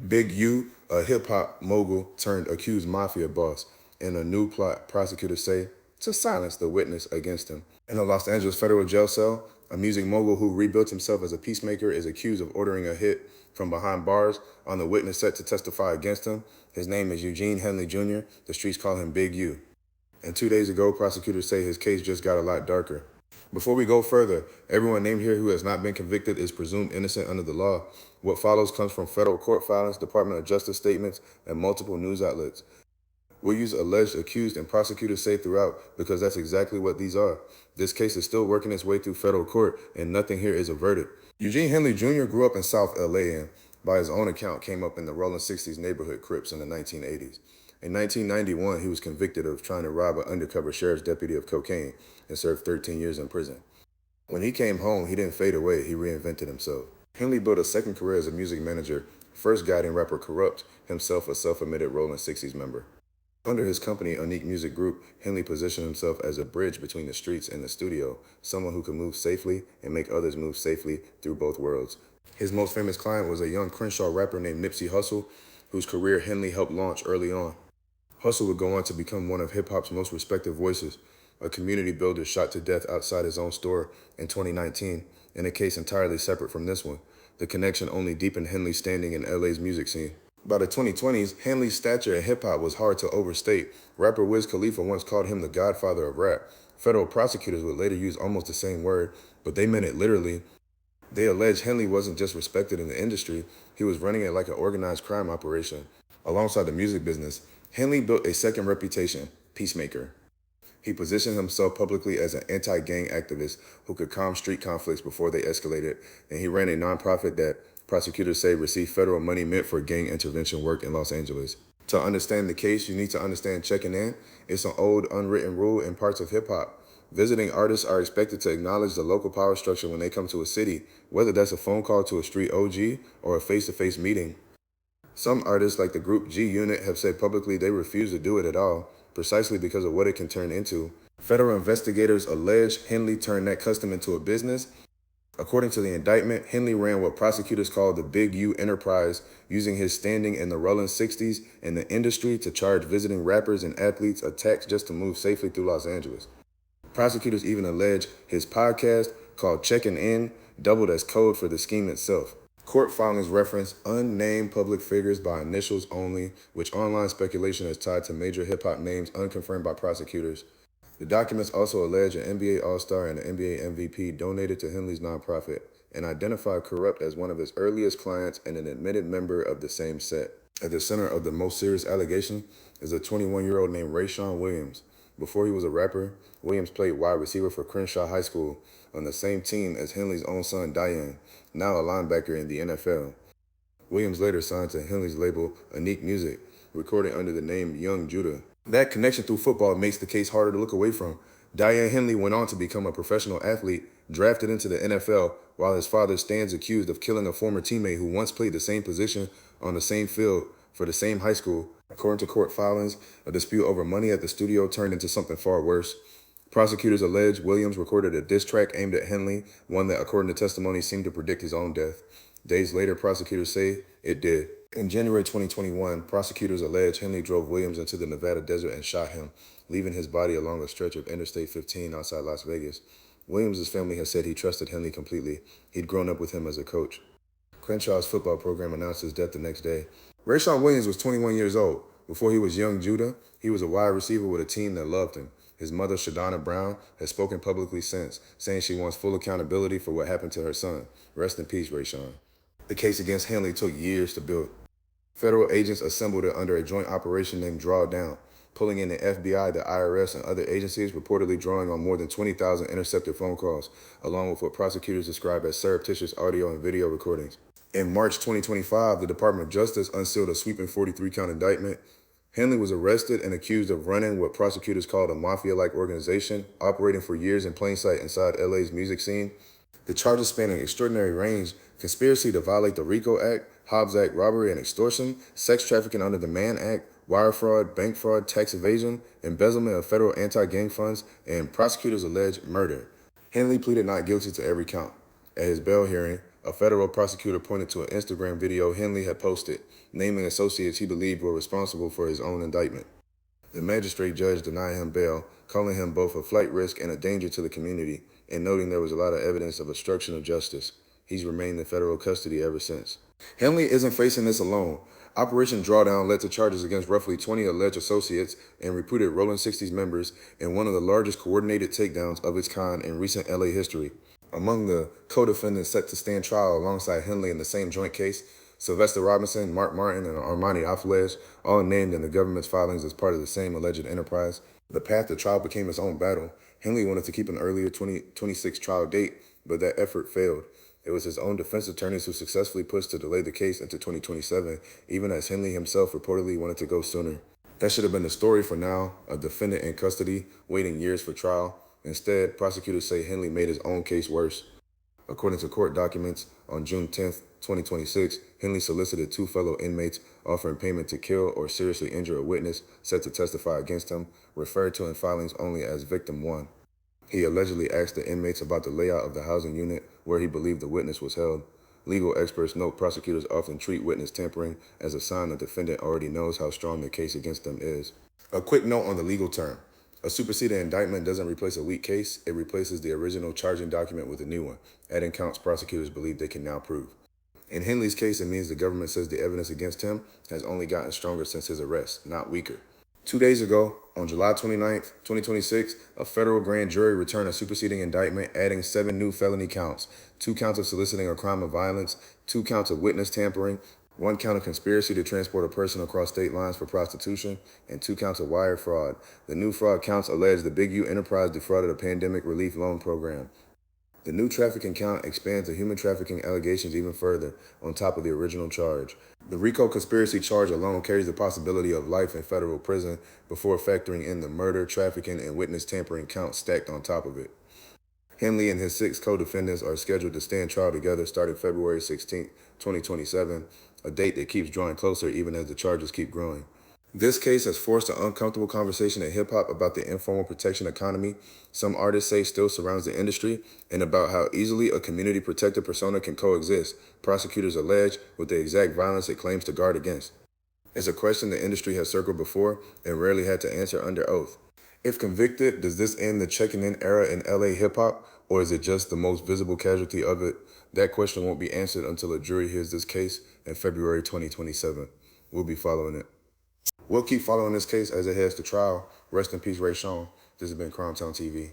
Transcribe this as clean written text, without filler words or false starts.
BigU, a hip-hop mogul turned accused mafia boss, in a new plot, prosecutors say, to silence the witness against him. In a Los Angeles federal jail cell, a music mogul who rebuilt himself as a peacemaker is accused of ordering a hit from behind bars on the witness set to testify against him. His name is Eugene Henley Jr. The streets call him Big U. And 2 days ago, prosecutors say his case just got a lot darker. Before we go further, everyone named here who has not been convicted is presumed innocent under the law. What follows comes from federal court filings, Department of Justice statements, and multiple news outlets. We'll use alleged, accused, and prosecutors say throughout because that's exactly what these are. This case is still working its way through federal court, and nothing here is a verdict. Eugene Henley Jr. grew up in South LA and, by his own account, came up in the Rollin 60s Neighborhood Crips in the 1980s. In 1991, he was convicted of trying to rob an undercover sheriff's deputy of cocaine and served 13 years in prison. When he came home, he didn't fade away, he reinvented himself. Henley built a second career as a music manager, first guiding rapper Kurupt, himself a self-admitted Rollin 60s member. Under his company, Unique Music Group, Henley positioned himself as a bridge between the streets and the studio, someone who could move safely and make others move safely through both worlds. His most famous client was a young Crenshaw rapper named Nipsey Hussle, whose career Henley helped launch early on. Hussle would go on to become one of hip-hop's most respected voices, a community builder shot to death outside his own store in 2019, in a case entirely separate from this one. The connection only deepened Henley's standing in LA's music scene. By the 2020s, Henley's stature in hip-hop was hard to overstate. Rapper Wiz Khalifa once called him the godfather of rap. Federal prosecutors would later use almost the same word, but they meant it literally. They alleged Henley wasn't just respected in the industry, he was running it like an organized crime operation. Alongside the music business, Henley built a second reputation, peacemaker. He positioned himself publicly as an anti-gang activist who could calm street conflicts before they escalated, and he ran a nonprofit that prosecutors say received federal money meant for gang intervention work in Los Angeles. To understand the case, you need to understand checking in. It's an old unwritten rule in parts of hip-hop. Visiting artists are expected to acknowledge the local power structure when they come to a city, whether that's a phone call to a street OG or a face-to-face meeting. Some artists, like the group G Unit, have said publicly they refuse to do it at all, precisely because of what it can turn into. Federal investigators allege Henley turned that custom into a business. According to the indictment, Henley ran what prosecutors called the BigU enterprise, using his standing in the Rollin 60s in the industry to charge visiting rappers and athletes a tax just to move safely through Los Angeles. Prosecutors even allege his podcast, called Checking In, doubled as code for the scheme itself. Court filings reference unnamed public figures by initials only, which online speculation is tied to major hip-hop names unconfirmed by prosecutors. The documents also allege an NBA All-Star and an NBA MVP donated to Henley's nonprofit and identified Kurupt as one of his earliest clients and an admitted member of the same set. At the center of the most serious allegation is a 21-year-old named Rayshawn Williams. Before he was a rapper, Williams played wide receiver for Crenshaw High School on the same team as Henley's own son Diane, now a linebacker in the NFL. Williams later signed to Henley's label Unique Music, recording under the name YhungJudah. That connection through football makes the case harder to look away from. Diane Henley went on to become a professional athlete, drafted into the NFL, while his father stands accused of killing a former teammate who once played the same position on the same field for the same high school. According to court filings, a dispute over money at the studio turned into something far worse. Prosecutors allege Williams recorded a diss track aimed at Henley, one that, according to testimony, seemed to predict his own death. Days later, prosecutors say it did. In January 2021, prosecutors allege Henley drove Williams into the Nevada desert and shot him, leaving his body along a stretch of Interstate 15 outside Las Vegas. Williams' family has said he trusted Henley completely. He'd grown up with him as a coach. Crenshaw's football program announced his death the next day. Rayshawn Williams was 21 years old. Before he was YhungJudah, he was a wide receiver with a team that loved him. His mother, Shadonna Brown, has spoken publicly since, saying she wants full accountability for what happened to her son. Rest in peace, Rayshawn. The case against Henley took years to build. Federal agents assembled it under a joint operation named Drawdown, pulling in the FBI, the IRS, and other agencies, reportedly drawing on more than 20,000 intercepted phone calls, along with what prosecutors describe as surreptitious audio and video recordings. In March 2025, the Department of Justice unsealed a sweeping 43-count indictment. Henley was arrested and accused of running what prosecutors called a mafia-like organization, operating for years in plain sight inside LA's music scene. The charges span an extraordinary range: conspiracy to violate the RICO Act, Hobbs Act robbery and extortion, sex trafficking under the Mann Act, wire fraud, bank fraud, tax evasion, embezzlement of federal anti-gang funds, and prosecutors allege murder. Henley pleaded not guilty to every count. At his bail hearing, A federal prosecutor pointed to an Instagram video Henley had posted, naming associates he believed were responsible for his own indictment. The magistrate judge denied him bail, calling him both a flight risk and a danger to the community, and noting there was a lot of evidence of obstruction of justice. He's remained in federal custody ever since. Henley isn't facing this alone. Operation Drawdown led to charges against roughly 20 alleged associates and recruited Rollin 60's members in one of the largest coordinated takedowns of its kind in recent LA history. Among the co-defendants set to stand trial alongside Henley in the same joint case, Sylvester Robinson, Mark Martin, and Armani Alfalez, all named in the government's filings as part of the same alleged enterprise. The path to trial became its own battle. Henley wanted to keep an earlier 2026 trial date, but that effort failed. It was his own defense attorneys who successfully pushed to delay the case into 2027, even as Henley himself reportedly wanted to go sooner. That should have been the story for now, a defendant in custody, waiting years for trial. Instead, prosecutors say Henley made his own case worse. According to court documents, on June 10, 2026, Henley solicited 2 fellow inmates offering payment to kill or seriously injure a witness set to testify against him, referred to in filings only as Victim 1. He allegedly asked the inmates about the layout of the housing unit where he believed the witness was held. Legal experts note prosecutors often treat witness tampering as a sign the defendant already knows how strong the case against them is. A quick note on the legal term. A superseded indictment doesn't replace a weak case, it replaces the original charging document with a new one, adding counts prosecutors believe they can now prove. In Henley's case, it means the government says the evidence against him has only gotten stronger since his arrest, not weaker. 2 days ago, on July 29, 2026, a federal grand jury returned a superseding indictment, adding 7 new felony counts, 2 counts of soliciting a crime of violence, 2 counts of witness tampering, 1 count of conspiracy to transport a person across state lines for prostitution, and 2 counts of wire fraud. The new fraud counts allege the BigU enterprise defrauded a pandemic relief loan program. The new trafficking count expands the human trafficking allegations even further, on top of the original charge. The RICO conspiracy charge alone carries the possibility of life in federal prison before factoring in the murder, trafficking, and witness tampering counts stacked on top of it. Henley and his 6 co-defendants are scheduled to stand trial together starting February 16, 2027, a date that keeps drawing closer even as the charges keep growing. This case has forced an uncomfortable conversation in hip-hop about the informal protection economy some artists say still surrounds the industry, and about how easily a community-protected persona can coexist, prosecutors allege, with the exact violence it claims to guard against. It's a question the industry has circled before and rarely had to answer under oath. If convicted, does this end the checking-in era in LA hip-hop, or is it just the most visible casualty of it? That question won't be answered until a jury hears this case in February 2027. We'll be following it. We'll keep following this case as it heads to trial. Rest in peace, Rayshawn. This has been Crime Town TV.